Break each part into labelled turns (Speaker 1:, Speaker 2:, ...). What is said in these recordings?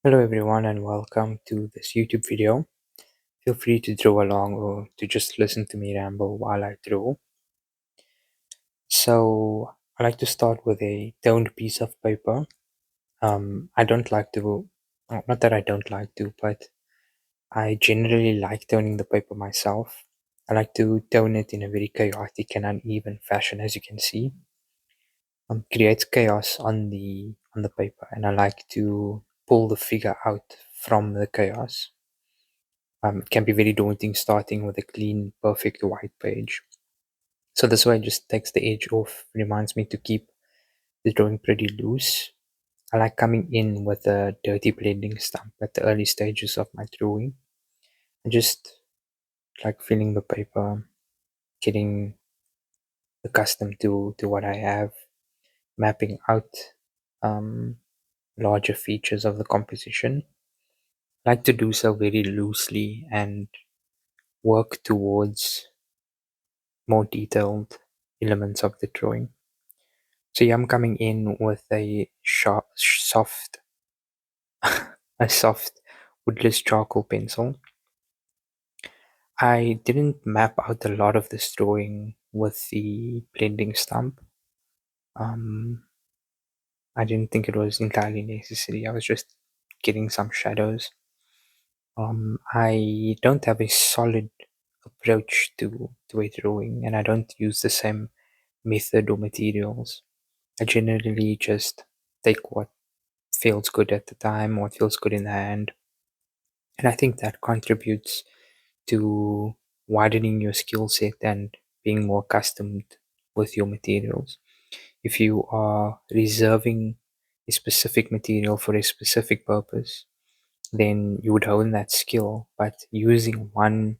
Speaker 1: Hello everyone and welcome to this YouTube video. Feel free to draw along or to just listen to me ramble while I draw. So I like to start with a toned piece of paper. I don't like to, not that I don't like to, but I generally like toning the paper myself. I like to tone it in a very chaotic and uneven fashion, as you can see. Creates chaos on the paper, and I like to pull the figure out from the chaos. It can be very daunting starting with a clean, perfect white page. So this way it just takes the edge off, reminds me to keep the drawing pretty loose. I like coming in with a dirty blending stump at the early stages of my drawing. I just like feeling the paper, getting accustomed to what I have, mapping out um, larger features of the composition. I like to do so very loosely and work towards more detailed elements of the drawing. So yeah, I'm coming in with a a soft woodless charcoal pencil. I didn't map out a lot of this drawing with the blending stump. Um, I didn't think it was entirely necessary. I was just getting some shadows. I don't have a solid approach to a drawing, and I don't use the same method or materials. I generally just take what feels good at the time, what feels good in the hand. And I think that contributes to widening your skill set and being more accustomed with your materials. If you are reserving a specific material for a specific purpose, then you would hone that skill. But using one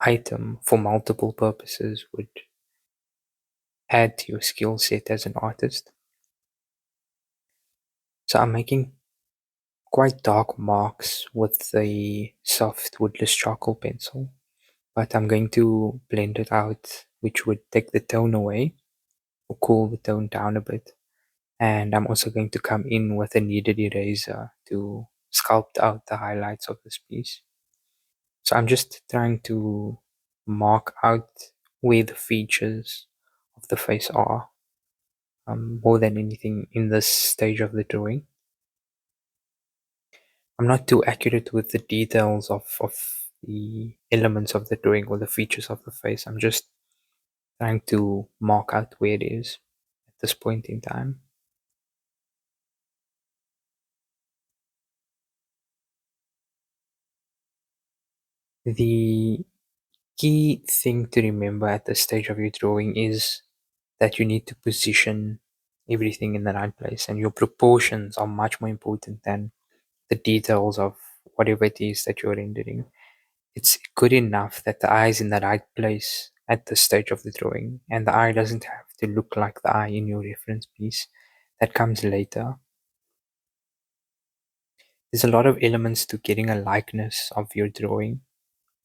Speaker 1: item for multiple purposes would add to your skill set as an artist. So I'm making quite dark marks with the soft woodless charcoal pencil, but I'm going to blend it out, which would take the tone away or cool the tone down a bit. And I'm also going to come in with a kneaded eraser to sculpt out the highlights of this piece. So I'm just trying to mark out where the features of the face are, more than anything in this stage of the drawing. I'm not too accurate with the details of the elements of the drawing or the features of the face. I'm just trying to mark out where it is at this point in time. The key thing to remember at this stage of your drawing is that you need to position everything in the right place, and your proportions are much more important than the details of whatever it is that you're rendering. It's good enough that the eye is in the right place at this stage of the drawing, and the eye doesn't have to look like the eye in your reference piece. That comes later. There's a lot of elements to getting a likeness of your drawing,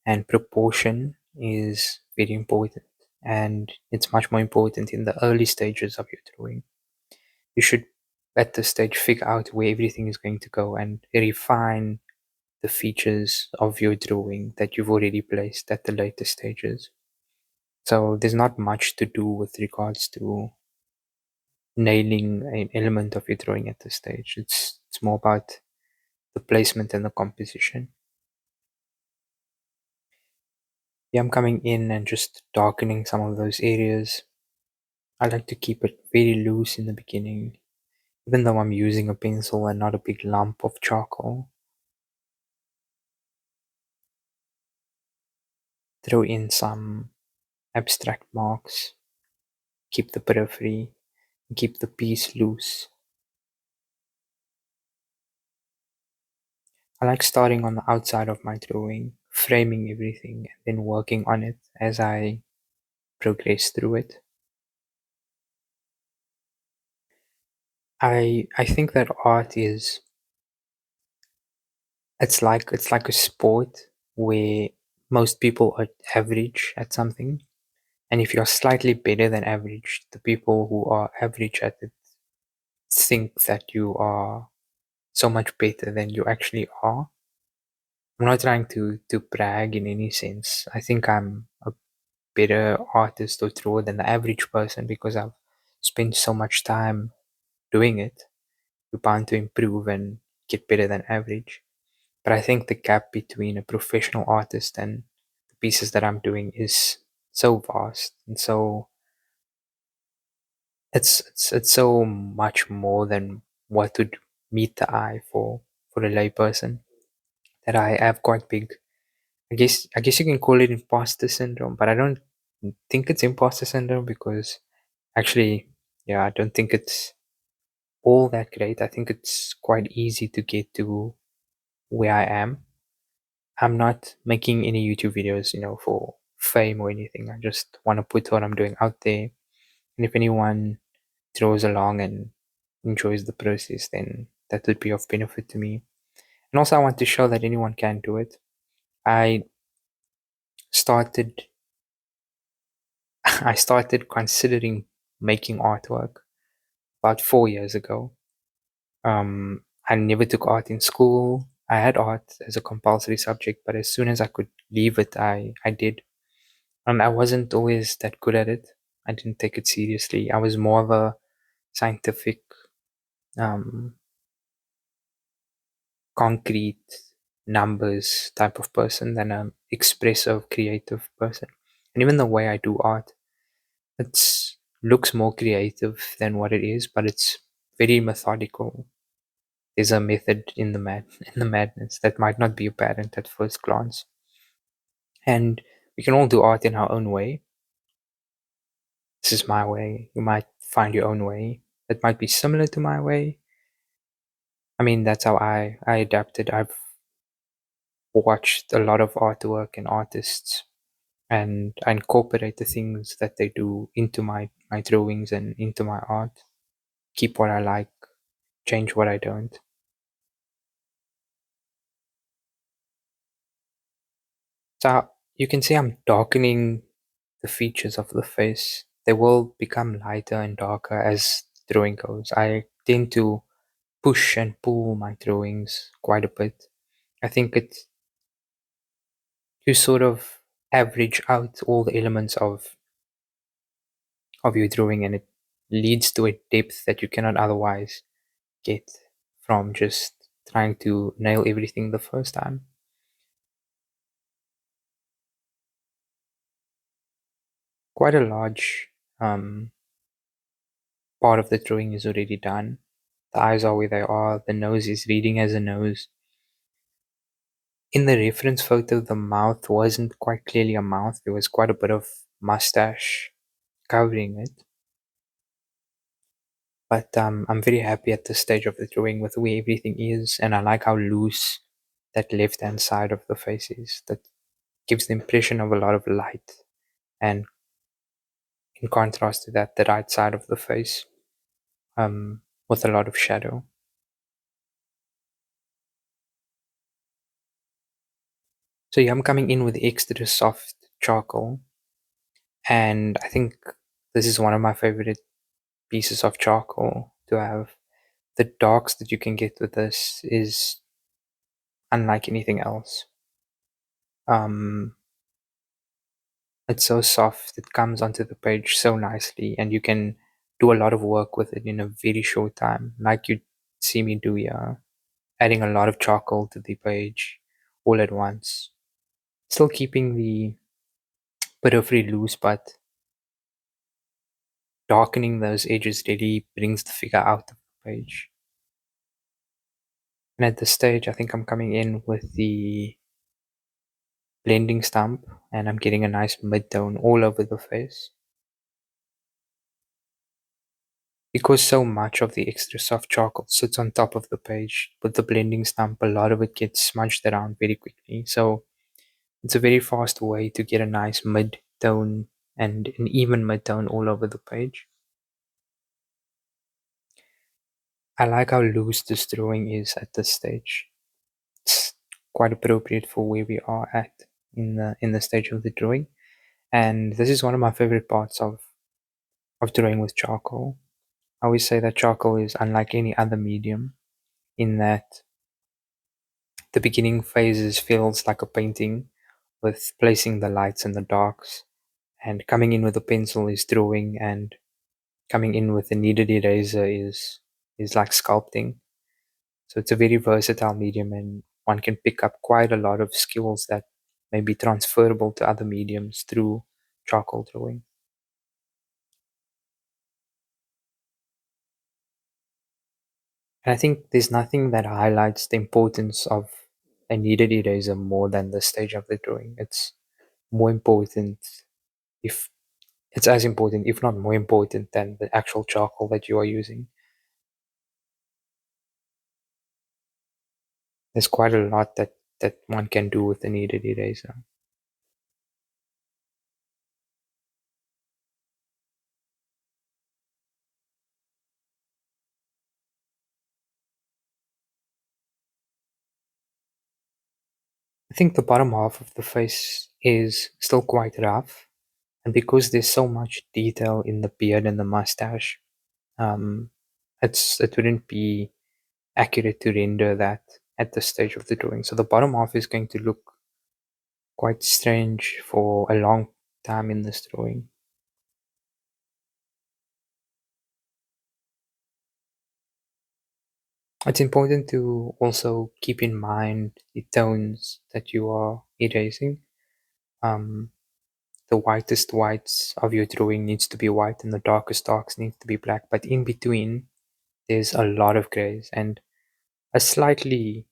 Speaker 1: and proportion is very important. And it's much more important in the early stages of your drawing. You should, at this stage, figure out where everything is going to go and refine the features of your drawing that you've already placed at the later stages. So there's not much to do with regards to nailing an element of your drawing at this stage. It's more about the placement and the composition. Yeah, I'm coming in and just darkening some of those areas. I like to keep it very loose in the beginning, even though I'm using a pencil and not a big lump of charcoal. Throw in some abstract marks, keep the periphery, and keep the piece loose. I like starting on the outside of my drawing, framing everything, and then working on it as I progress through it. I think that art is it's like a sport where most people are average at something, and if you're slightly better than average, the people who are average at it think that you are so much better than you actually are. I'm not trying to brag in any sense. I think I'm a better artist or drawer than the average person because I've spent so much time doing it. You're bound to improve and get better than average. But I think the gap between a professional artist and the pieces that I'm doing is so vast and so it's so much more than what would meet the eye for a layperson that I have quite big. I guess you can call it imposter syndrome, but I don't think it's imposter syndrome because actually, yeah, I don't think it's all that great. I think it's quite easy to get to where I am. I'm not making any YouTube videos, for fame or anything. I just want to put what I'm doing out there. And if anyone throws along and enjoys the process, then that would be of benefit to me. And also, I want to show that anyone can do it. I started, I started considering making artwork about 4 years ago. I never took art in school. I had art as a compulsory subject, but as soon as I could leave it, I did. And I wasn't always that good at it. I didn't take it seriously. I was more of a scientific, um, concrete numbers type of person than an expressive, creative person. And even the way I do art, it's looks more creative than what it is, but it's very methodical. There's a method in the in the madness that might not be apparent at first glance. And we can all do art in our own way. This is my way. You might find your own way that might be similar to my way. I mean, that's how I adapted. I've watched a lot of artwork and artists, and I incorporate the things that they do into my drawings and into my art. Keep what I like, change what I don't. So you can see I'm darkening the features of the face. They will become lighter and darker as the drawing goes. I tend to push and pull my drawings quite a bit. I think it's to sort of average out all the elements of your drawing, and it leads to a depth that you cannot otherwise get from just trying to nail everything the first time. Quite a large part of the drawing is already done. The eyes are where they are, the nose is reading as a nose. In the reference photo, the mouth wasn't quite clearly a mouth. There was quite a bit of mustache covering it. But I'm very happy at this stage of the drawing with where everything is, and I like how loose that left hand side of the face is. That gives the impression of a lot of light, and in contrast to that, the right side of the face with a lot of shadow. So yeah, I'm coming in with extra soft charcoal, and I think this is one of my favorite pieces of charcoal to have. The darks that you can get with this is unlike anything else. Um, it's so soft, it comes onto the page so nicely, and you can do a lot of work with it in a very short time, like you see me do here, adding a lot of charcoal to the page all at once. Still keeping the periphery loose, but darkening those edges really brings the figure out of the page. And at this stage, I think I'm coming in with the blending stump, and I'm getting a nice mid-tone all over the face. Because so much of the extra soft charcoal sits on top of the page, with the blending stump, a lot of it gets smudged around very quickly. So it's a very fast way to get a nice mid-tone and an even mid-tone all over the page. I like how loose this drawing is at this stage. It's quite appropriate for where we are at in the stage of the drawing. And this is one of my favorite parts of drawing with charcoal. I always say that charcoal is unlike any other medium. in that the beginning phases feels like a painting with placing the lights and the darks, and coming in with a pencil is drawing, and coming in with a kneaded eraser is like sculpting. So it's a very versatile medium, and one can pick up quite a lot of skills that may be transferable to other mediums through charcoal drawing. And I think there's nothing that highlights the importance of a kneaded eraser more than the stage of the drawing. It's more important, if it's as important, if not more important, than the actual charcoal that you are using. There's quite a lot that one can do with a kneaded eraser. I think the bottom half of the face is still quite rough, and because there's so much detail in the beard and the mustache, um, it wouldn't be accurate to render that at this stage of the drawing. So the bottom half is going to look quite strange for a long time in this drawing. It's important to also keep in mind the tones that you are erasing. Um, the whitest whites of your drawing needs to be white, and the darkest darks needs to be black. But in between, there's a lot of grays, and a slightly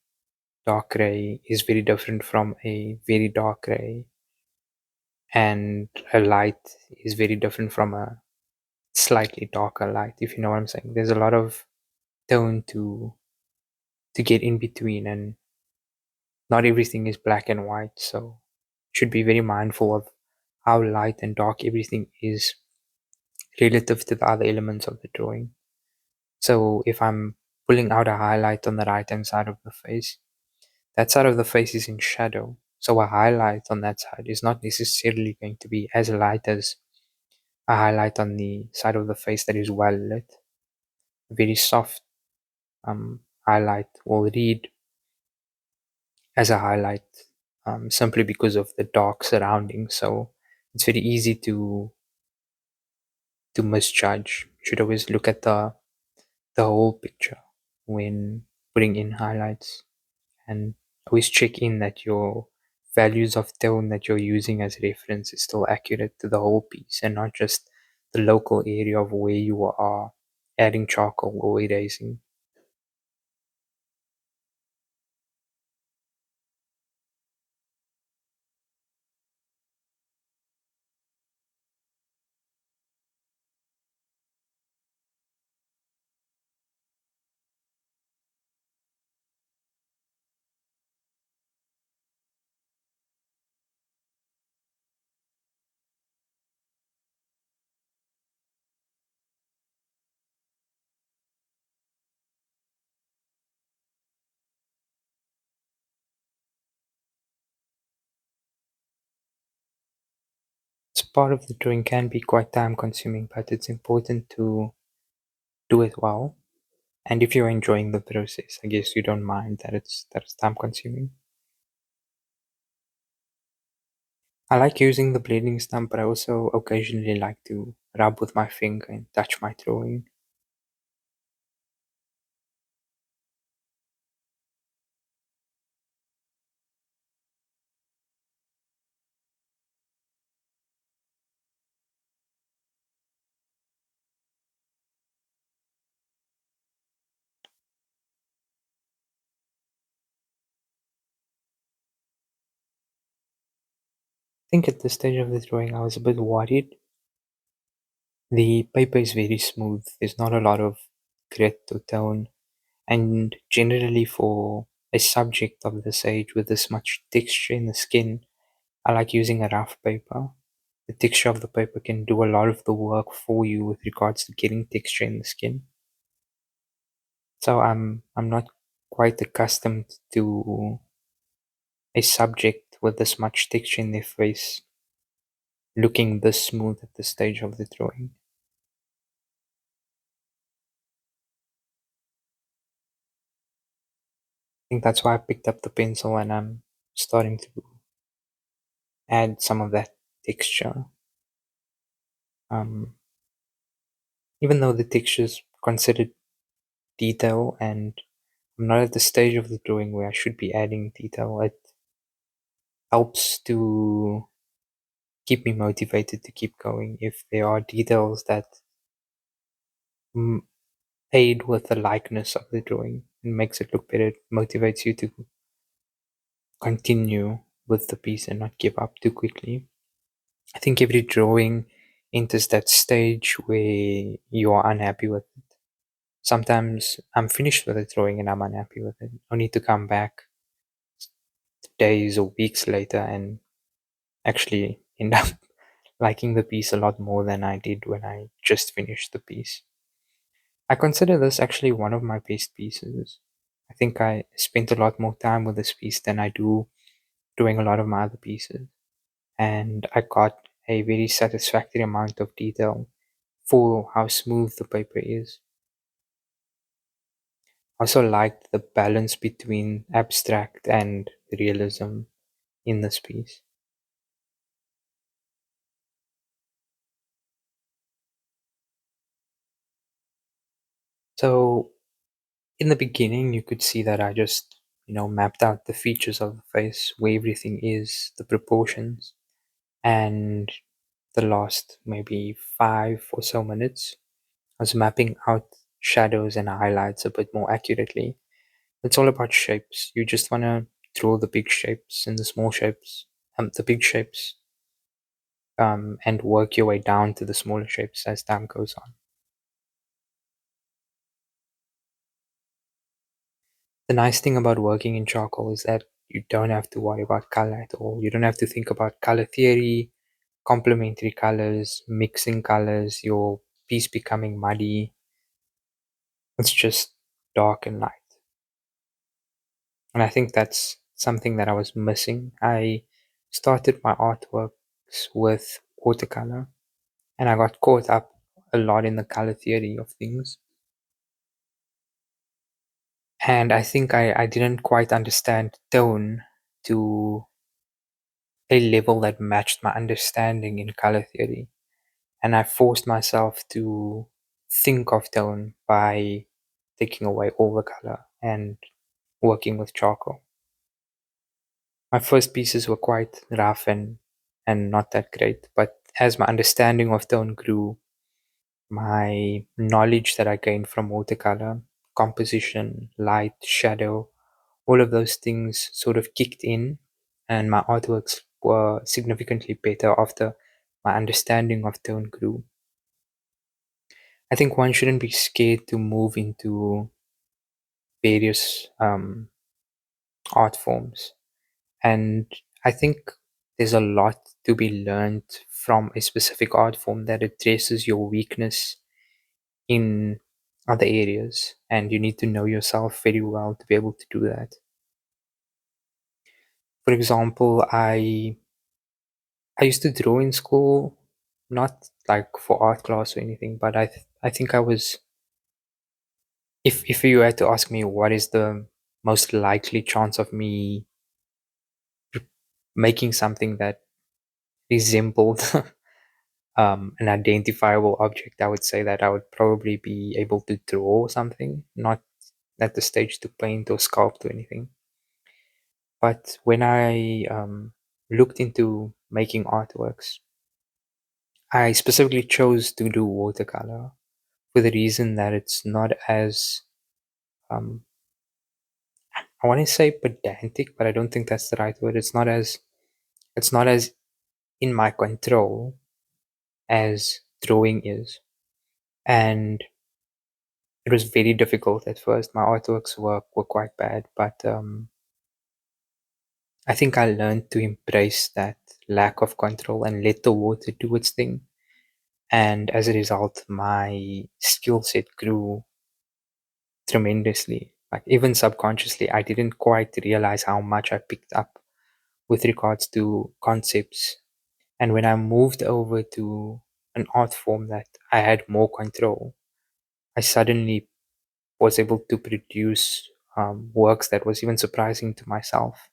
Speaker 1: dark gray is very different from a very dark gray, and a light is very different from a slightly darker light, if you know what I'm saying. There's a lot of tone to get in between, and not everything is black and white, so should be very mindful of how light and dark everything is relative to the other elements of the drawing. So if I'm pulling out a highlight on the right hand side of the face, that side of the face is in shadow. So a highlight on that side is not necessarily going to be as light as a highlight on the side of the face that is well lit. A very soft highlight will read as a highlight, simply because of the dark surroundings. So it's very easy to misjudge. You should always look at the whole picture when putting in highlights, and always check in that your values of tone that you're using as reference is still accurate to the whole piece, and not just the local area of where you are adding charcoal or erasing. It's part of the drawing, can be quite time consuming, but it's important to do it well. And if you're enjoying the process, I guess you don't mind that it's time consuming. I like using the blending stump, but I also occasionally like to rub with my finger and touch my drawing. I think at this stage of the drawing I was a bit worried. The paper is very smooth, there's not a lot of grit or tone, and generally for a subject of this age with this much texture in the skin, I like using a rough paper. The texture of the paper can do a lot of the work for you with regards to getting texture in the skin. So I'm not quite accustomed to a subject with this much texture in their face looking this smooth at this stage of the drawing. think that's why I picked up the pencil and I'm starting to add some of that texture. Um, Even though the texture is considered detail and I'm not at the stage of the drawing where I should be adding detail, it helps to keep me motivated to keep going. If there are details that mm, aid with the likeness of the drawing and makes it look better, it motivates you to continue with the piece and not give up too quickly. I think every drawing enters that stage where you are unhappy with it. Sometimes I'm finished with a drawing and I'm unhappy with it. I need to come back days or weeks later and actually end up liking the piece a lot more than I did when I just finished the piece. I consider this actually one of my best pieces. I think I spent a lot more time with this piece than I do doing a lot of my other pieces. And I got a very satisfactory amount of detail for how smooth the paper is. I also liked the balance between abstract and realism in this piece. So in the beginning, you could see that I just, mapped out the features of the face, where everything is, the proportions, and the last maybe 5 or so minutes, I was mapping out shadows and highlights a bit more accurately. It's all about shapes. You just want to draw the big shapes and the small shapes, the big shapes, and work your way down to the smaller shapes as time goes on. The nice thing about working in charcoal is that you don't have to worry about color at all. You don't have to think about color theory, complementary colors, mixing colors, your piece becoming muddy. It's just dark and light. And I think that's something that I was missing. I started my artworks with watercolor and I got caught up a lot in the color theory of things. And I think I didn't quite understand tone to a level that matched my understanding in color theory. And I forced myself to think of tone by taking away all the color and working with charcoal. My first pieces were quite rough and not that great, but as my understanding of tone grew, my knowledge that I gained from watercolor, composition, light, shadow, all of those things sort of kicked in, and my artworks were significantly better after my understanding of tone grew. I think one shouldn't be scared to move into various art forms. And I think there's a lot to be learned from a specific art form that addresses your weakness in other areas. And you need to know yourself very well to be able to do that. For example, I used to draw in school, not like for art class or anything, but I think I was, if you had to ask me what is the most likely chance of me making something that resembled an identifiable object, I would say that I would probably be able to draw something, not at the stage to paint or sculpt or anything. But when I looked into making artworks, I specifically chose to do watercolor for the reason that it's not as, um, I want to say pedantic, but I don't think that's the right word. It's not as in my control as drawing is. And it was very difficult at first. My artworks were quite bad, but I think I learned to embrace that lack of control and let the water do its thing. And as a result, my skill set grew tremendously. Like even subconsciously, I didn't quite realize how much I picked up with regards to concepts. And when I moved over to an art form that I had more control, I suddenly was able to produce works that was even surprising to myself.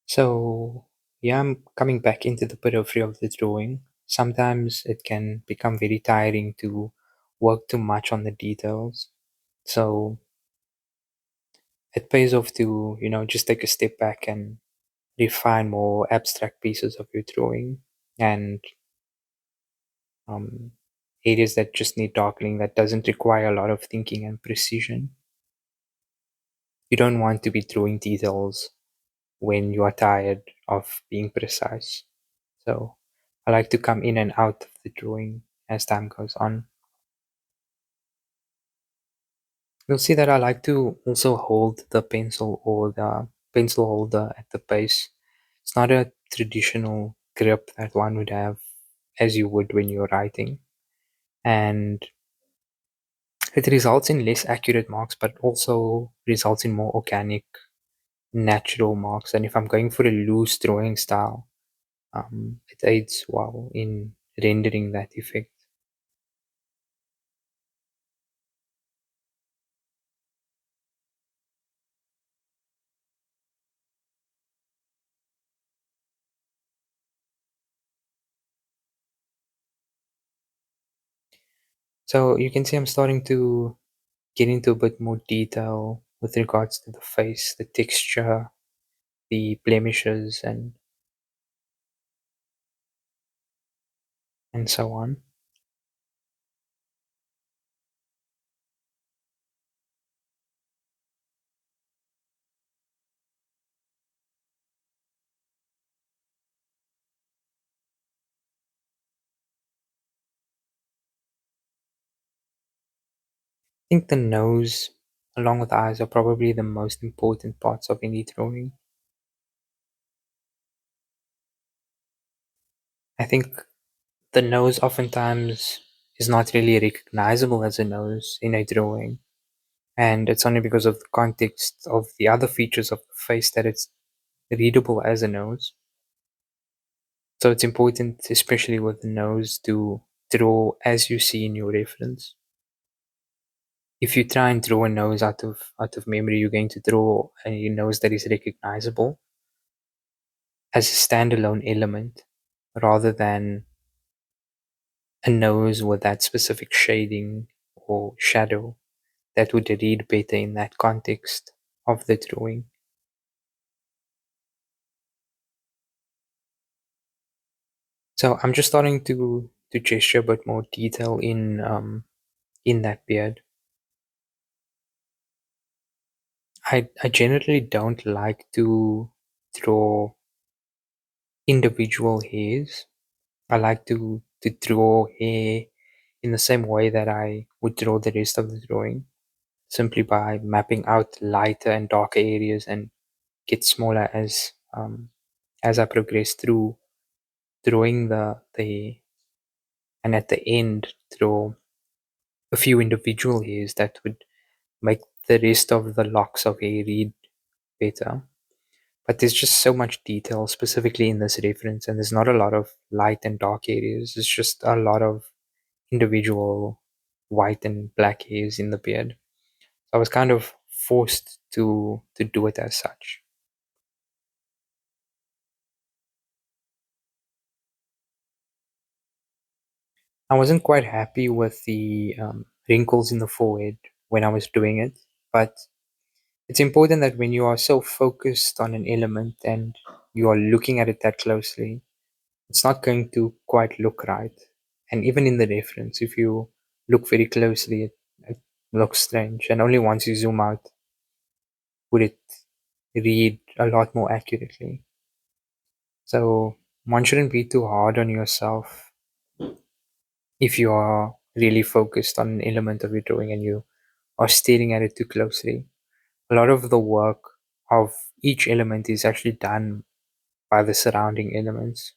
Speaker 1: So, yeah, I'm coming back into the periphery of the drawing. Sometimes it can become very tiring to work too much on the details. So, it pays off to, just take a step back and refine more abstract pieces of your drawing and um, areas that just need darkening that doesn't require a lot of thinking and precision. You don't want to be drawing details when you are tired of being precise. So I like to come in and out of the drawing as time goes on. You'll see that I like to also hold the pencil or the pencil holder at the base. It's not a traditional grip that one would have as you would when you're writing. And it results in less accurate marks, but also results in more organic, natural marks. And if I'm going for a loose drawing style, it aids well in rendering that effect. So you can see I'm starting to get into a bit more detail with regards to the face, the texture, the blemishes, and so on. I think the nose, along with the eyes, are probably the most important parts of any drawing. I think the nose oftentimes is not really recognizable as a nose in a drawing, and it's only because of the context of the other features of the face that it's readable as a nose. So it's important, especially with the nose, to draw as you see in your reference. If you try and draw a nose out of memory, you're going to draw a nose that is recognizable as a standalone element rather than a nose with that specific shading or shadow that would read better in that context of the drawing. So I'm just starting to gesture a bit more detail in that beard. I generally don't like to draw individual hairs. I like to draw hair in the same way that I would draw the rest of the drawing, simply by mapping out lighter and darker areas and get smaller as I progress through drawing the and at the end draw a few individual hairs that would make the rest of the locks of hair read better. But there's just so much detail specifically in this reference, and there's not a lot of light and dark areas. It's just a lot of individual white and black hairs in the beard. So I was kind of forced to do it as such. I wasn't quite happy with the wrinkles in the forehead when I was doing it, but it's important that when you are so focused on an element and you are looking at it that closely, it's not going to quite look right. And even in the reference, if you look very closely, it looks strange. And only once you zoom out would it read a lot more accurately. So one shouldn't be too hard on yourself if you are really focused on an element of your drawing and you are staring at it too closely. A lot of the work of each element is actually done by the surrounding elements.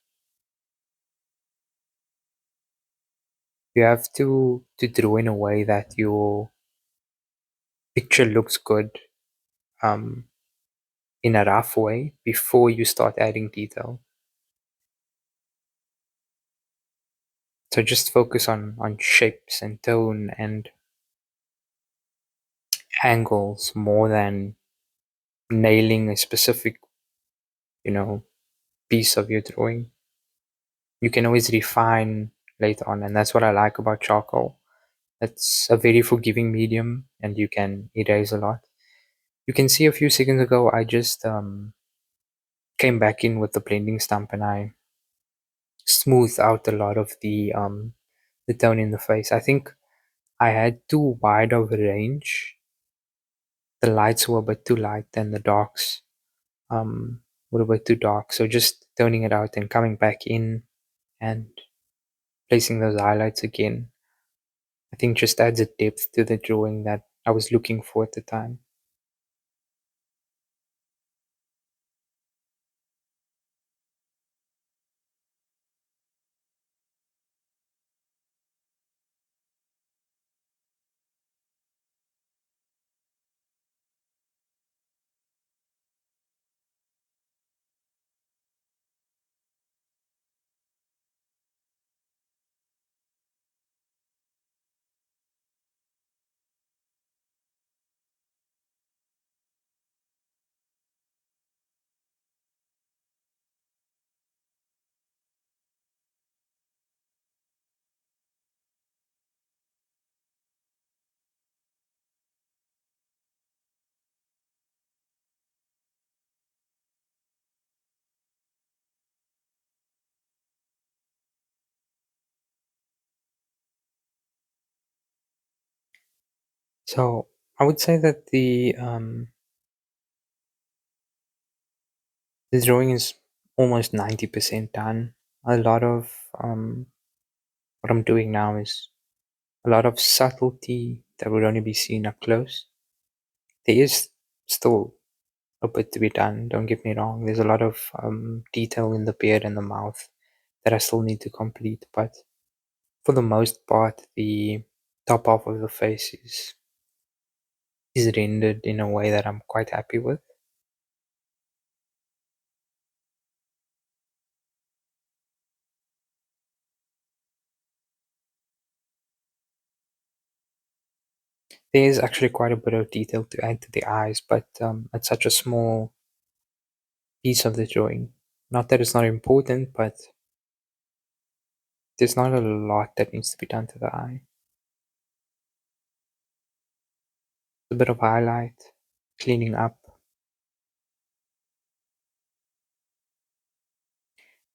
Speaker 1: You have to draw in a way that picture looks good um, in a rough way before you start adding detail. So just focus on shapes and tone and angles more than nailing a specific, you know, piece of your drawing. You can always refine later on, and that's what I like about charcoal. It's a very forgiving medium, and you can erase a lot. You can see a few seconds ago, I just came back in with the blending stump, and I smoothed out a lot of the tone in the face. I think I had too wide of a range. The lights were a bit too light, and the darks were a bit too dark. So just toning it out and coming back in and placing those highlights again, I think just adds a depth to the drawing that I was looking for at the time. So I would say that the drawing is almost 90% done. A lot of what I'm doing now is a lot of subtlety that would only be seen up close. There is still a bit to be done, don't get me wrong. There's a lot of detail in the beard and the mouth that I still need to complete, but for the most part, the top half of the face is rendered in a way that I'm quite happy with. There is actually quite a bit of detail to add to the eyes, but it's such a small piece of the drawing. Not that it's not important, but there's not a lot that needs to be done to the eye. A bit of highlight, cleaning up.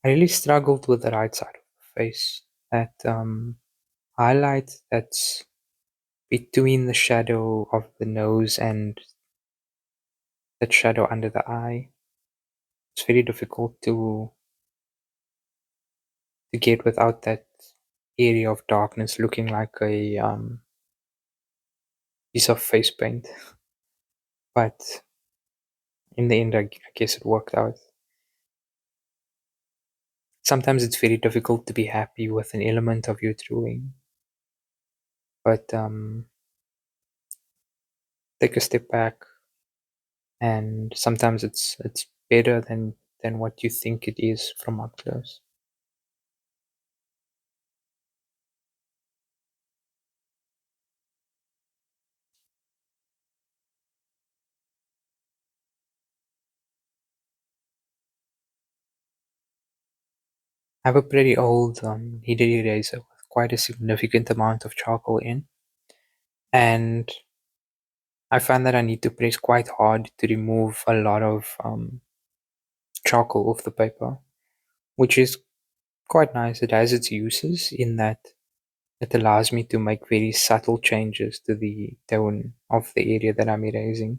Speaker 1: I really struggled with the right side of the face. That highlight that's between the shadow of the nose and that shadow under the eye. It's very difficult to get without that area of darkness looking like a piece of face paint. But in the end, I guess it worked out. Sometimes it's very difficult to be happy with an element of your drawing, but take a step back, and sometimes it's better than what you think it is from up close. I have a pretty old heated eraser with quite a significant amount of charcoal in, and I find that I need to press quite hard to remove a lot of charcoal off the paper, which is quite nice. It has its uses in that it allows me to make very subtle changes to the tone of the area that I'm erasing.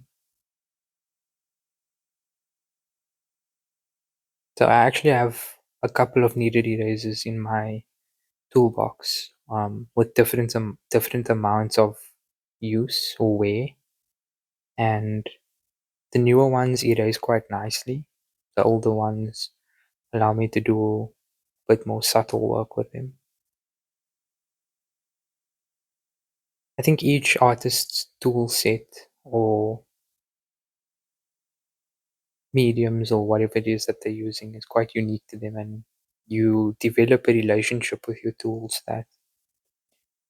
Speaker 1: So I actually have a couple of kneaded erasers in my toolbox with different amounts of use or wear, and the newer ones erase quite nicely. The older ones allow me to do a bit more subtle work with them. I think each artist's tool set or mediums or whatever it is that they're using is quite unique to them, and you develop a relationship with your tools that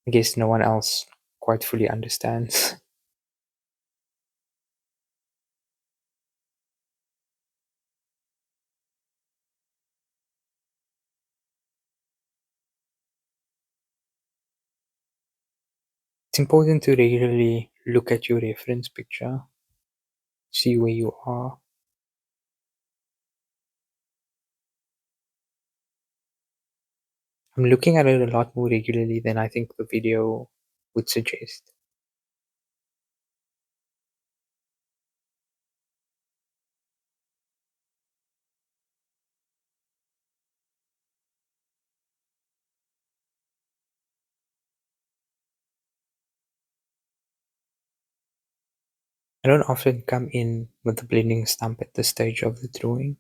Speaker 1: I guess no one else quite fully understands. It's important to regularly look at your reference picture, see where you are. I'm looking at it a lot more regularly than I think the video would suggest. I don't often come in with the blending stump at this stage of the drawing.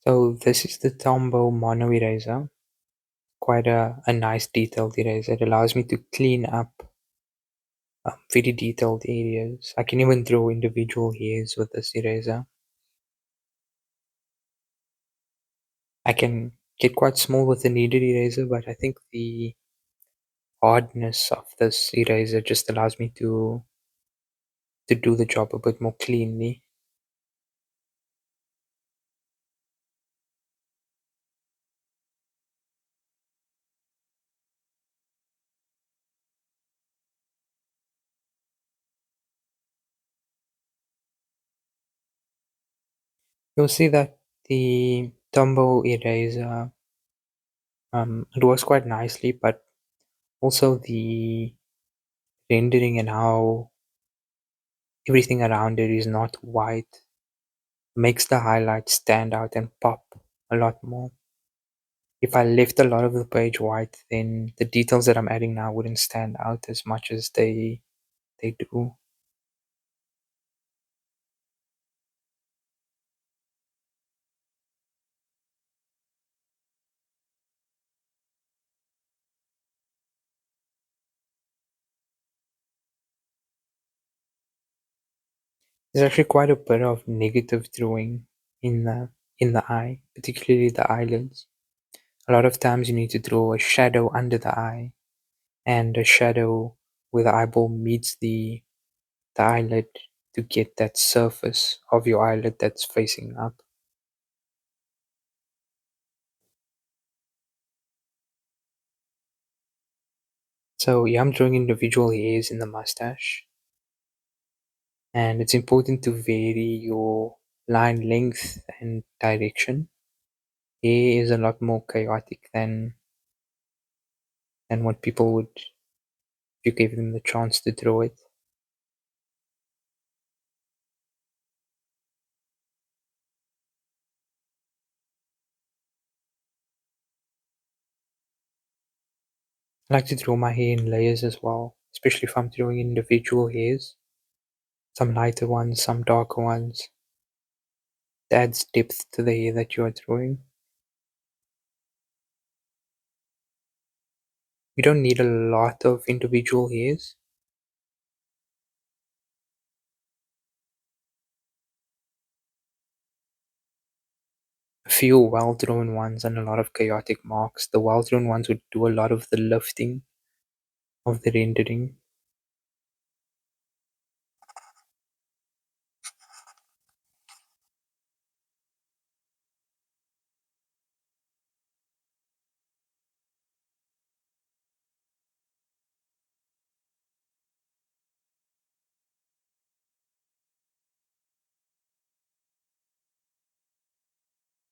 Speaker 1: So this is the Tombow Mono Eraser, quite a nice detailed eraser. It allows me to clean up very detailed areas. I can even draw individual hairs with this eraser. I can get quite small with the kneaded eraser, but I think the hardness of this eraser just allows me to do the job a bit more cleanly. You'll see that the Tombow eraser it works quite nicely, but also the rendering and how everything around it is not white makes the highlights stand out and pop a lot more. If I left a lot of the page white, then the details that I'm adding now wouldn't stand out as much as they do. There's actually quite a bit of negative drawing in the eye, particularly the eyelids. A lot of times you need to draw a shadow under the eye and a shadow where the eyeball meets the eyelid to get that surface of your eyelid that's facing up. So yeah, I'm drawing individual hairs in the mustache, and it's important to vary your line length and direction. Hair is a lot more chaotic than what people would if you gave them the chance to draw it. I like to draw my hair in layers as well, especially if I'm drawing individual hairs, some lighter ones, some darker ones. It adds depth to the hair that you are drawing. You don't need a lot of individual hairs. A few well drawn ones and a lot of chaotic marks. The well drawn ones would do a lot of the lifting of the rendering.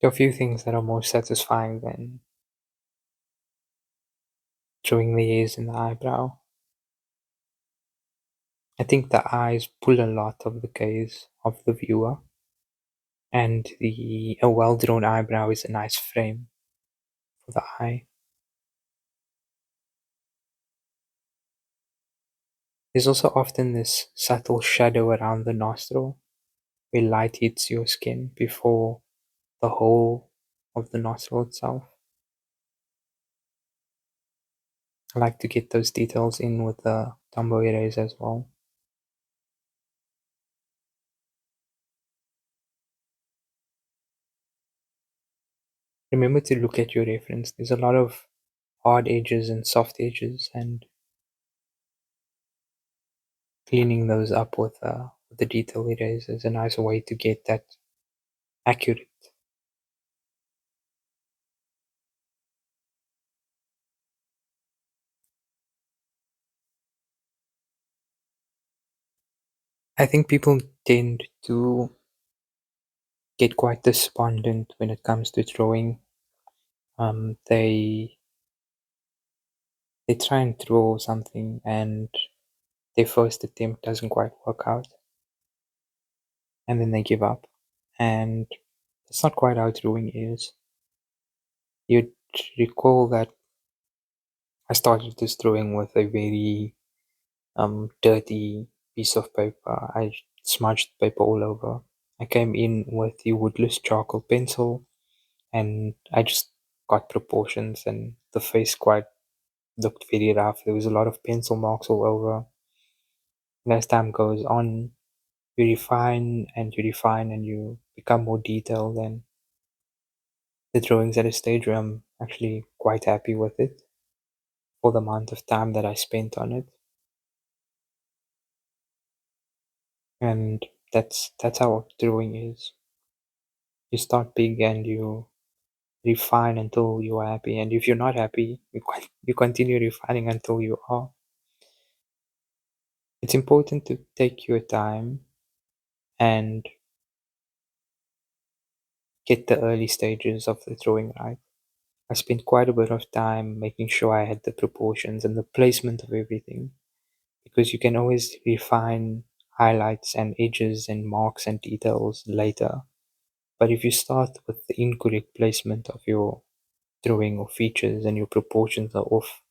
Speaker 1: There are a few things that are more satisfying than drawing the hairs in the eyebrow. I think the eyes pull a lot of the gaze of the viewer, and the a well drawn eyebrow is a nice frame for the eye. There's also often this subtle shadow around the nostril where light hits your skin before the whole of the nostril itself. I like to get those details in with the Tombow eraser as well. Remember to look at your reference. There's a lot of hard edges and soft edges, and cleaning those up with the detail eraser is a nice way to get that accurate. I think people tend to get quite despondent when it comes to drawing. They try and draw something, and their first attempt doesn't quite work out, and then they give up. And that's not quite how drawing is. You'd recall that I started this drawing with a very dirty piece of paper. I smudged paper all over. I came in with the woodless charcoal pencil, and I just got proportions, and the face quite looked very rough. There was a lot of pencil marks all over. And as time goes on, you refine and you refine and you become more detailed, and the drawing's at a stage where I'm actually quite happy with it for the amount of time that I spent on it. And that's how drawing is. You start big and you refine until you are happy, and if you're not happy, you continue refining until you are. It's important to take your time and get the early stages of the drawing right. I spent quite a bit of time making sure I had the proportions and the placement of everything, because you can always refine highlights and edges and marks and details later. But if you start with the incorrect placement of your drawing or features and your proportions are off,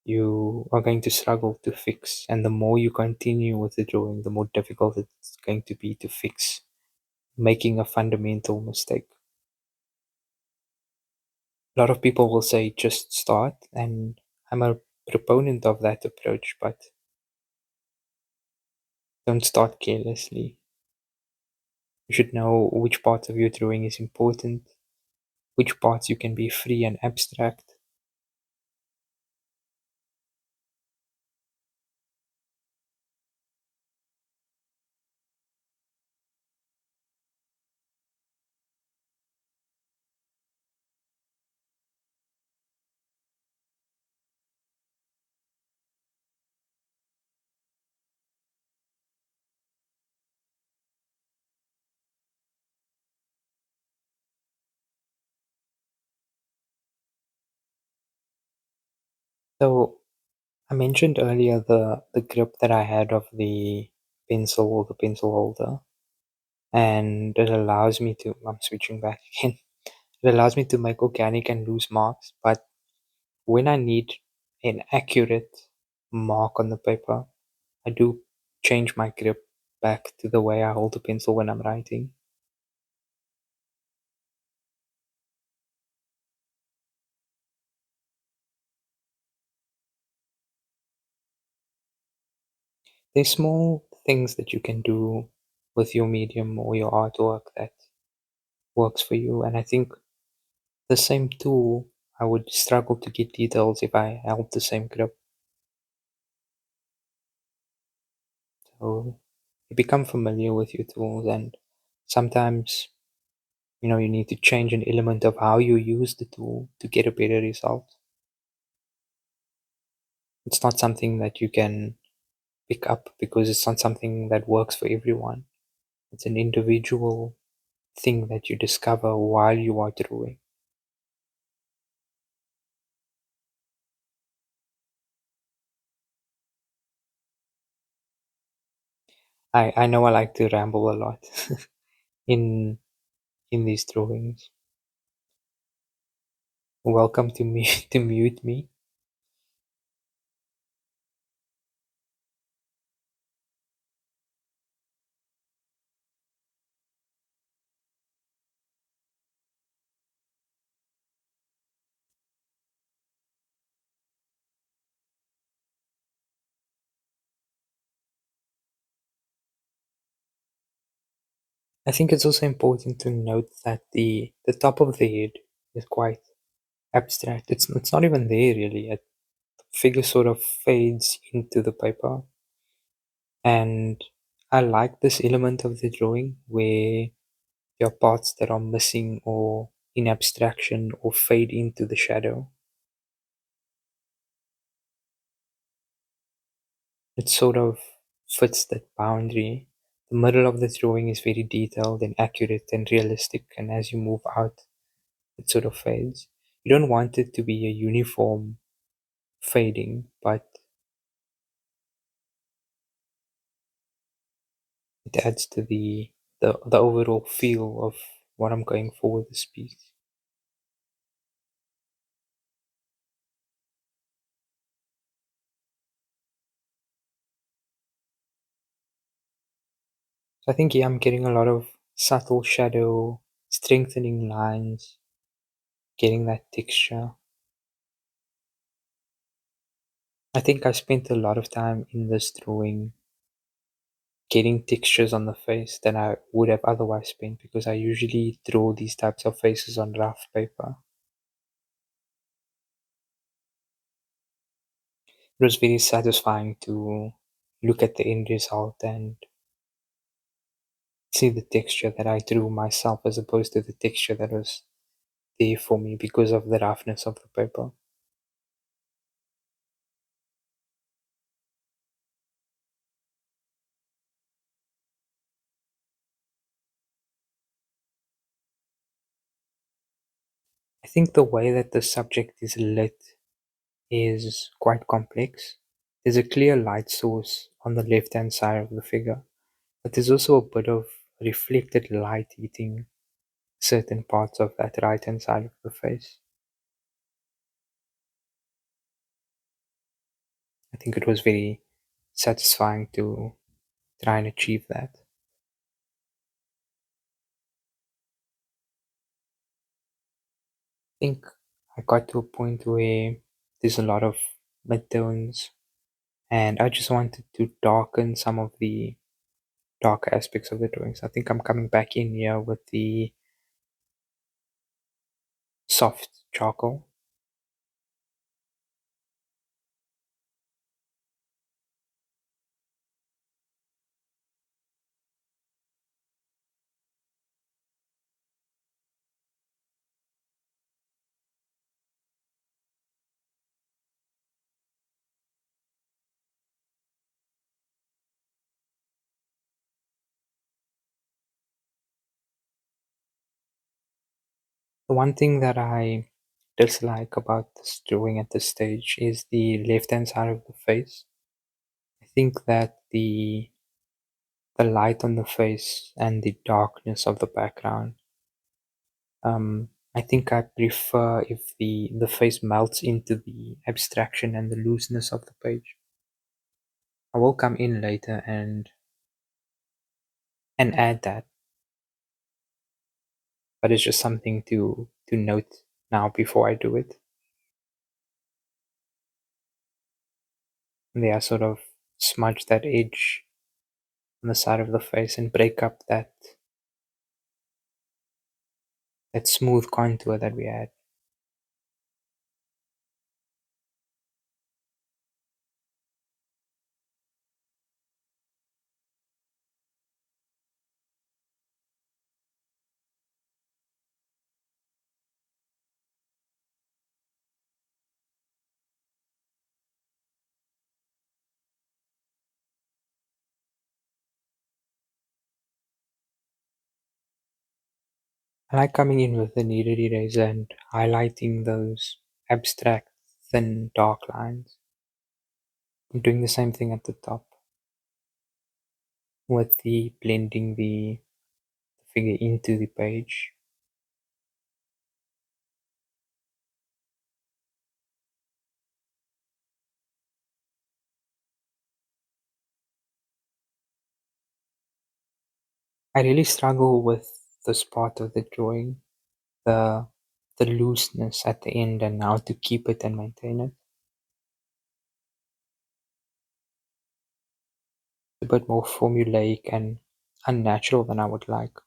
Speaker 1: you are going to struggle to fix. And the more you continue with the drawing, the more difficult it's going to be to fix making a fundamental mistake. A lot of people will say just start, and I'm a proponent of that approach, but don't start carelessly. You should know which parts of your drawing is important, which parts you can be free and abstract. So I mentioned earlier the grip that I had of the pencil or the pencil holder, and it allows me to, I'm switching back again, it allows me to make organic and loose marks. But when I need an accurate mark on the paper, I do change my grip back to the way I hold the pencil when I'm writing. There's small things that you can do with your medium or your artwork that works for you, and I think the same tool, I would struggle to get details if I held the same grip. So you become familiar with your tools, and sometimes you need to change an element of how you use the tool to get a better result. It's not something that you can pick up because it's not something that works for everyone. It's an individual thing that you discover while you are drawing. I know I like to ramble a lot in in these drawings. Welcome to me to mute me. I think it's also important to note that the top of the head is quite abstract. It's not even there really. The figure sort of fades into the paper, and I like this element of the drawing where there are parts that are missing or in abstraction or fade into the shadow. It sort of fits that boundary. The middle of the drawing is very detailed and accurate and realistic, and as you move out, it sort of fades. You don't want it to be a uniform fading, but it adds to the overall feel of what I'm going for with this piece. So I think yeah, I'm getting a lot of subtle shadow, strengthening lines, getting that texture. I think I spent a lot of time in this drawing getting textures on the face than I would have otherwise spent because I usually draw these types of faces on rough paper. It was very satisfying to look at the end result and see the texture that I drew myself as opposed to the texture that was there for me because of the roughness of the paper. I think the way that the subject is lit is quite complex. There's a clear light source on the left hand side of the figure, but there's also a bit of reflected light hitting certain parts of that right hand side of the face. I think it was very satisfying to try and achieve that. I think I got to a point where there's a lot of midtones, and I just wanted to darken some of the darker aspects of the drawings. I think I'm coming back in here with the soft charcoal. The one thing that I dislike about this drawing at this stage is the left hand side of the face. I think that the light on the face and the darkness of the background. I think I prefer if the face melts into the abstraction and the looseness of the page. I will come in later and add that, but it's just something to note now before I do it. And they are sort of smudge that edge on the side of the face and break up that smooth contour that we had. I like coming in with the kneaded eraser and highlighting those abstract, thin, dark lines. I'm doing the same thing at the top with the blending the figure into the page. I really struggle with this part of the drawing, the the looseness at the end and how to keep it and maintain it. It's a bit more formulaic and unnatural than I would like.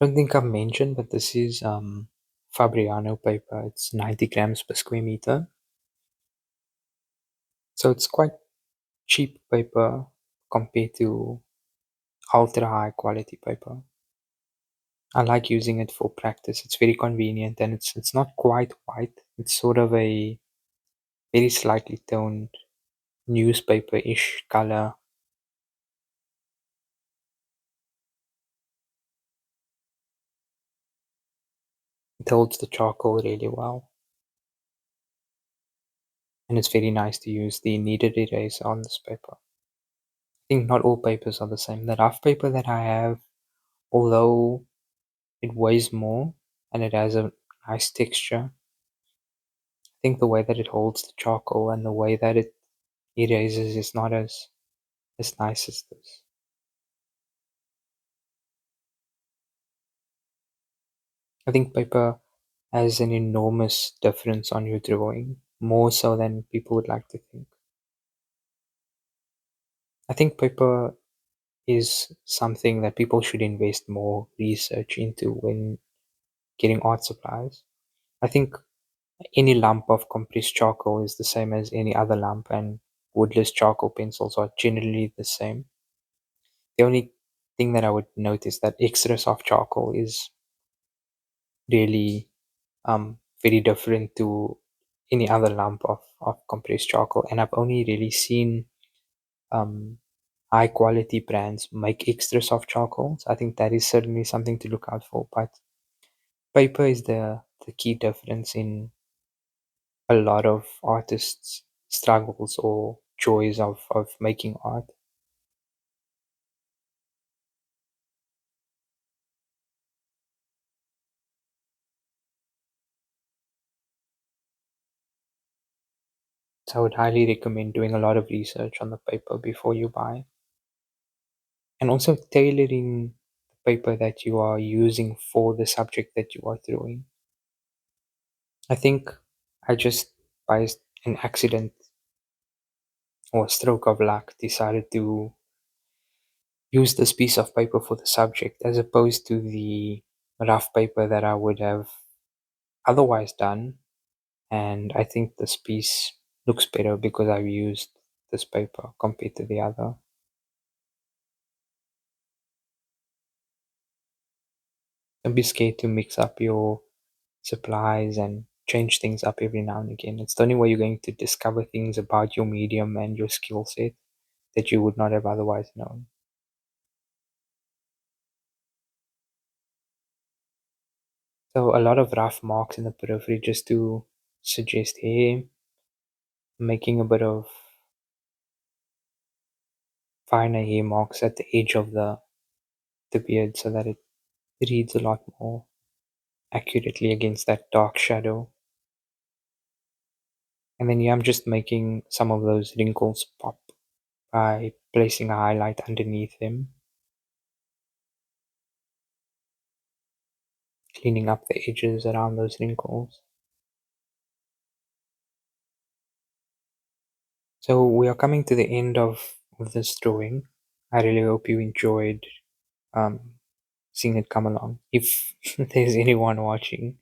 Speaker 1: don't think I've mentioned, but this is Fabriano paper. It's 90 grams per square meter. So it's quite cheap paper compared to ultra high quality paper. I like using it for practice. It's very convenient and it's not quite white. It's sort of a very slightly toned newspaper-ish color. It holds the charcoal really well. And it's very nice to use the kneaded eraser on this paper. I think not all papers are the same. The rough paper that I have, although it weighs more and it has a nice texture, I think the way that it holds the charcoal and the way that it erases is not as nice as this. I think paper has an enormous difference on your drawing, more so than people would like to think. I think paper is something that people should invest more research into when getting art supplies. I think any lump of compressed charcoal is the same as any other lump, and woodless charcoal pencils are generally the same. The only thing that I would note is that extra soft charcoal is really very different to any other lump of compressed charcoal, and I've only really seen um, high quality brands make extra soft charcoals. I think that is certainly something to look out for, but paper is the key difference in a lot of artists' struggles or joys of making art. So I would highly recommend doing a lot of research on the paper before you buy, and also tailoring the paper that you are using for the subject that you are drawing. I think I just, by an accident or a stroke of luck, decided to use this piece of paper for the subject as opposed to the rough paper that I would have otherwise done. And I think this piece looks better because I've used this paper compared to the other. Don't be scared to mix up your supplies and change things up every now and again. It's the only way you're going to discover things about your medium and your skill set that you would not have otherwise known. So a lot of rough marks in the periphery just to suggest hair, making a bit of finer hair marks at the edge of the beard so that it reads a lot more accurately against that dark shadow. And then yeah, I'm just making some of those wrinkles pop by placing a highlight underneath them, cleaning up the edges around those wrinkles. So we are coming to the end of this drawing. I really hope you enjoyed um, seeing it come along. If there's anyone watching,